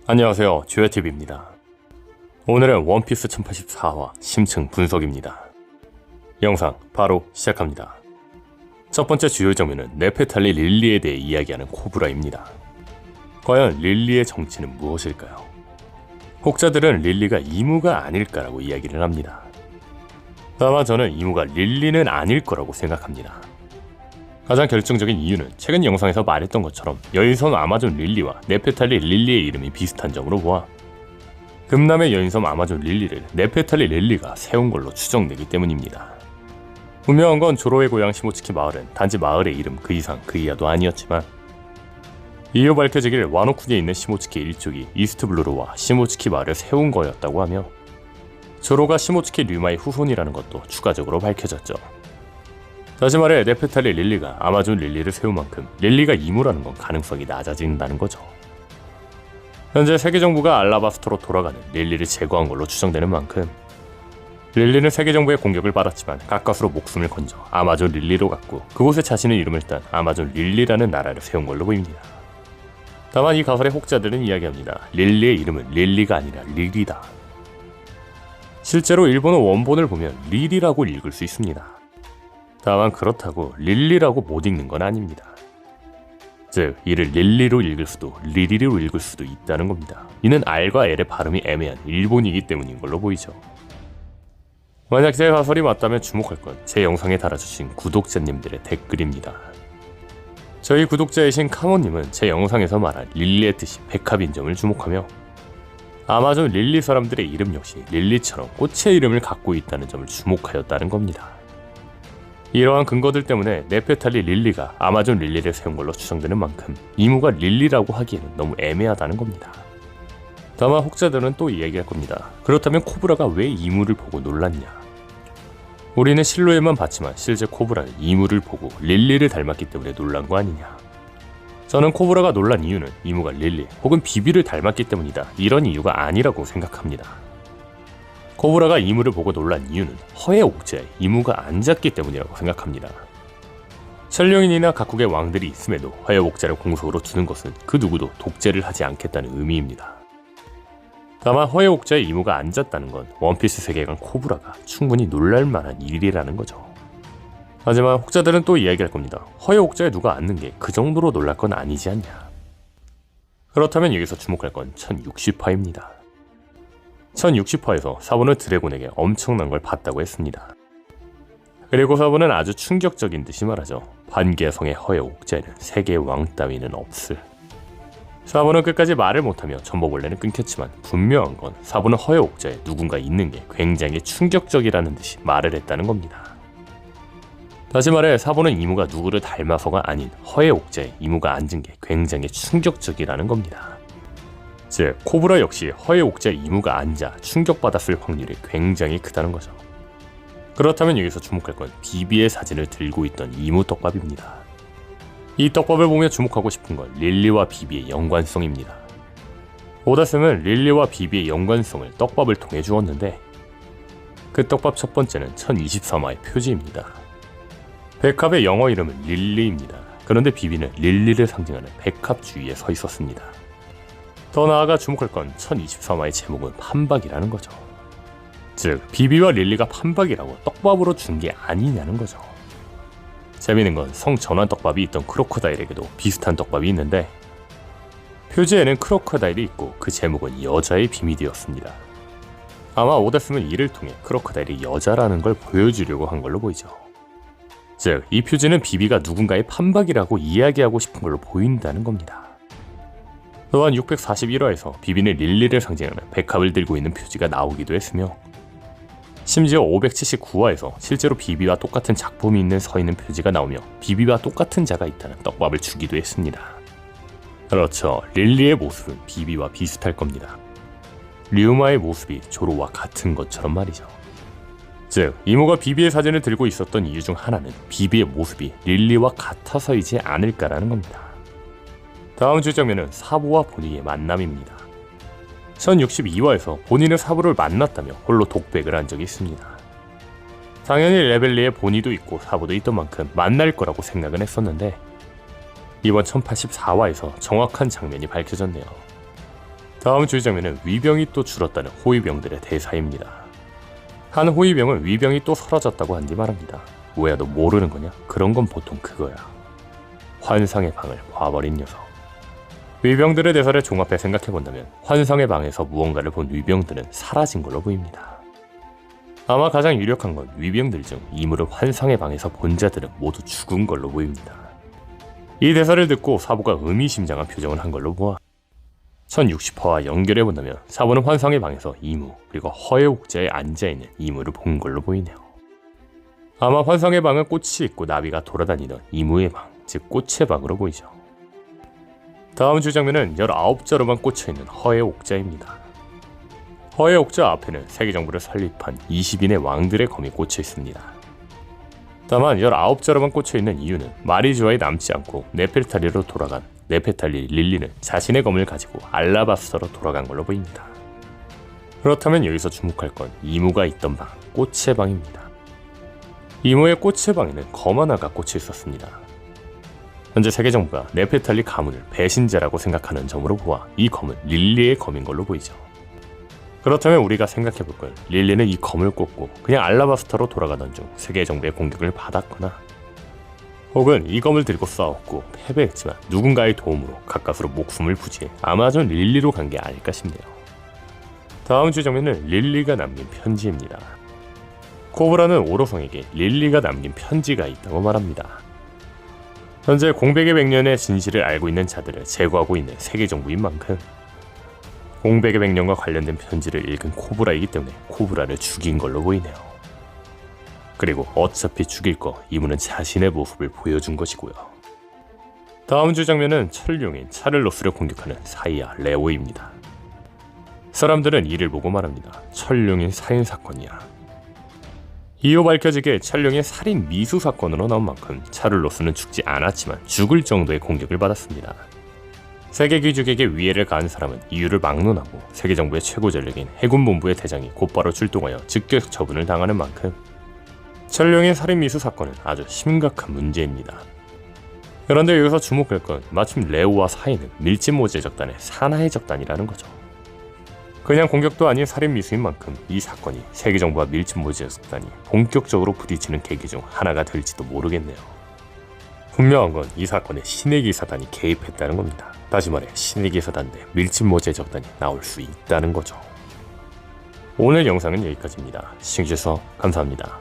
안녕하세요, 듀얼TV입니다. 오늘은 원피스 1084화 심층 분석입니다. 영상 바로 시작합니다. 첫 번째 주요 장면은 네페탈리 릴리에 대해 이야기하는 코브라입니다. 과연 릴리의 정체는 무엇일까요? 혹자들은 릴리가 이무가 아닐까라고 이야기를 합니다. 다만 저는 이무가 릴리는 아닐 거라고 생각합니다. 가장 결정적인 이유는 최근 영상에서 말했던 것처럼 여인섬 아마존 릴리와 네페탈리 릴리의 이름이 비슷한 점으로 보아 금남의 여인섬 아마존 릴리를 네페탈리 릴리가 세운 걸로 추정되기 때문입니다. 분명한 건 조로의 고향 시모츠키 마을은 단지 마을의 이름 그 이상 그 이하도 아니었지만 이후 밝혀지길 와노쿠니에 있는 시모츠키 일족이 이스트블루로와 시모츠키 마을을 세운 거였다고 하며 조로가 시모츠키 류마의 후손이라는 것도 추가적으로 밝혀졌죠. 다시 말해 네페탈리 릴리가 아마존 릴리를 세운 만큼 릴리가 이무라는 건 가능성이 낮아진다는 거죠. 현재 세계 정부가 알라바스토로 돌아가는 릴리를 제거한 걸로 추정되는 만큼 릴리는 세계 정부의 공격을 받았지만 가까스로 목숨을 건져 아마존 릴리로 갔고 그곳에 자신의 이름을 딴 아마존 릴리라는 나라를 세운 걸로 보입니다. 다만 이 가설의 혹자들은 이야기합니다. 릴리의 이름은 릴리가 아니라 릴이다. 실제로 일본어 원본을 보면 릴이라고 읽을 수 있습니다. 다만 그렇다고 릴리라고 못 읽는 건 아닙니다. 즉 이를 릴리로 읽을 수도 리리로 읽을 수도 있다는 겁니다. 이는 R과 L의 발음이 애매한 일본이기 때문인 걸로 보이죠. 만약 제 가설이 맞다면 주목할 건 제 영상에 달아주신 구독자님들의 댓글입니다. 저희 구독자이신 카모님은 제 영상에서 말한 릴리의 뜻이 백합인 점을 주목하며 아마존 릴리 사람들의 이름 역시 릴리처럼 꽃의 이름을 갖고 있다는 점을 주목하였다는 겁니다. 이러한 근거들 때문에 네페탈리 릴리가 아마존 릴리를 세운 걸로 추정되는 만큼 이무가 릴리라고 하기에는 너무 애매하다는 겁니다. 다만 혹자들은 또 이야기할 겁니다. 그렇다면 코브라가 왜 이무를 보고 놀랐냐? 우리는 실루엣만 봤지만 실제 코브라는 이무를 보고 릴리를 닮았기 때문에 놀란 거 아니냐? 저는 코브라가 놀란 이유는 이무가 릴리 혹은 비비를 닮았기 때문이다. 이런 이유가 아니라고 생각합니다. 코브라가 이무를 보고 놀란 이유는 허의 옥자에 이무가 앉았기 때문이라고 생각합니다. 천룡인이나 각국의 왕들이 있음에도 허의 옥자를 공속으로 두는 것은 그 누구도 독재를 하지 않겠다는 의미입니다. 다만 허의 옥자에 이무가 앉았다는 건 원피스 세계관 코브라가 충분히 놀랄만한 일이라는 거죠. 하지만 혹자들은 또 이야기할 겁니다. 허의 옥자에 누가 앉는 게 그 정도로 놀랄 건 아니지 않냐. 그렇다면 여기서 주목할 건 1060화입니다. 1060화에서 사부는 드래곤에게 엄청난 걸 봤다고 했습니다. 그리고 사부는 아주 충격적인 듯이 말하죠. 반개성의 허의 옥자에는 세계의 왕 따위는 없을. 사부는 끝까지 말을 못하며 전보벌레는 끊겼지만 분명한 건 사부는 허의 옥자에 누군가 있는 게 굉장히 충격적이라는 듯이 말을 했다는 겁니다. 다시 말해 사부는 이무가 누구를 닮아서가 아닌 허의 옥자에 이무가 앉은 게 굉장히 충격적이라는 겁니다. 즉 코브라 역시 허의 옥자에 이무가 앉아 충격받았을 확률이 굉장히 크다는 거죠. 그렇다면 여기서 주목할 건 비비의 사진을 들고 있던 이무 떡밥입니다. 이 떡밥을 보며 주목하고 싶은 건 릴리와 비비의 연관성입니다. 오다쌤은 릴리와 비비의 연관성을 떡밥을 통해 주었는데 그 떡밥 첫 번째는 1023화의 표지입니다. 백합의 영어 이름은 릴리입니다. 그런데 비비는 릴리를 상징하는 백합 주위에 서 있었습니다. 더 나아가 주목할 건 1023화의 제목은 판박이라는 거죠. 즉 비비와 릴리가 판박이라고 떡밥으로 준 게 아니냐는 거죠. 재미있는 건 성 전환 떡밥이 있던 크로커다일에게도 비슷한 떡밥이 있는데 표지에는 크로커다일이 있고 그 제목은 여자의 비밀이었습니다. 아마 오다스는 이를 통해 크로커다일이 여자라는 걸 보여주려고 한 걸로 보이죠. 즉 이 표지는 비비가 누군가의 판박이라고 이야기하고 싶은 걸로 보인다는 겁니다. 또한 641화에서 비비는 릴리를 상징하는 백합을 들고 있는 표지가 나오기도 했으며 심지어 579화에서 실제로 비비와 똑같은 작품이 있는 서 있는 표지가 나오며 비비와 똑같은 자가 있다는 떡밥을 주기도 했습니다. 그렇죠. 릴리의 모습은 비비와 비슷할 겁니다. 류마의 모습이 조로와 같은 것처럼 말이죠. 즉 이모가 비비의 사진을 들고 있었던 이유 중 하나는 비비의 모습이 릴리와 같아서이지 않을까라는 겁니다. 다음 주 장면은 사부와 보니의 만남입니다. 1062화에서 본인은 사부를 만났다며 홀로 독백을 한 적이 있습니다. 당연히 레벨리에 보니도 있고 사부도 있던 만큼 만날 거라고 생각은 했었는데 이번 1084화에서 정확한 장면이 밝혀졌네요. 다음 주의 장면은 위병이 또 줄었다는 호위병들의 대사입니다. 한 호위병은 위병이 또 사라졌다고 한 뒤 말합니다. 뭐야, 너 모르는 거냐? 그런 건 보통 그거야. 환상의 방을 봐버린 녀석. 위병들의 대사를 종합해 생각해본다면 환상의 방에서 무언가를 본 위병들은 사라진 걸로 보입니다. 아마 가장 유력한 건 위병들 중 이물을 환상의 방에서 본 자들은 모두 죽은 걸로 보입니다. 이 대사를 듣고 사보가 의미심장한 표정을 한 걸로 보아 1060화와 연결해본다면 사보는 환상의 방에서 이무 그리고 허의 옥자에 앉아있는 이무를 본 걸로 보이네요. 아마 환상의 방은 꽃이 있고 나비가 돌아다니던 이무의 방, 즉 꽃의 방으로 보이죠. 다음 주 장면은 19자로만 꽂혀있는 허의 옥자입니다. 허의 옥자 앞에는 세계정부를 설립한 20인의 왕들의 검이 꽂혀 있습니다. 다만 19자로만 꽂혀있는 이유는 마리주아에 남지 않고 네페탈리로 돌아간 네페탈리 릴리는 자신의 검을 가지고 알라바스터로 돌아간 걸로 보입니다. 그렇다면 여기서 주목할 건 이무가 있던 방, 꽃의 방입니다. 이무의 꽃의 방에는 검 하나가 꽂혀 있었습니다. 현재 세계정부가 네페탈리 가문을 배신자라고 생각하는 점으로 보아 이 검은 릴리의 검인 걸로 보이죠. 그렇다면 우리가 생각해볼 건 릴리는 이 검을 꽂고 그냥 알라바스타로 돌아가던 중 세계정부의 공격을 받았거나 혹은 이 검을 들고 싸웠고 패배했지만 누군가의 도움으로 가까스로 목숨을 부지해 아마존 릴리로 간 게 아닐까 싶네요. 다음 주 장면은 릴리가 남긴 편지입니다. 코브라는 오로성에게 릴리가 남긴 편지가 있다고 말합니다. 현재 공백의 백년의 진실을 알고 있는 자들을 제거하고 있는 세계정부인 만큼 공백의 백년과 관련된 편지를 읽은 코브라이기 때문에 코브라를 죽인 걸로 보이네요. 그리고 어차피 죽일 거 이무는 자신의 모습을 보여준 것이고요. 다음 주 장면은 철룡인 차를로스를 공격하는 사이아 레오입니다. 사람들은 이를 보고 말합니다. 철룡인 살인사건이야. 이후 밝혀지게 철룡의 살인 미수 사건으로 나온 만큼 차를로스는 죽지 않았지만 죽을 정도의 공격을 받았습니다. 세계 귀족에게 위해를 가한 사람은 이유를 막론하고 세계정부의 최고 전력인 해군본부의 대장이 곧바로 출동하여 즉격 처분을 당하는 만큼 철룡의 살인 미수 사건은 아주 심각한 문제입니다. 그런데 여기서 주목할 건 마침 레오와 사이는 밀짚모제 적단의 사나이 적단이라는 거죠. 그냥 공격도 아닌 살인 미수인 만큼 이 사건이 세계정부와 밀짚모제 적단이 본격적으로 부딪히는 계기 중 하나가 될지도 모르겠네요. 분명한 건 이 사건에 신의 기사단이 개입했다는 겁니다. 다시 말해 신의 기사단 대 밀짚모제 적단이 나올 수 있다는 거죠. 오늘 영상은 여기까지입니다. 시청해주셔서 감사합니다.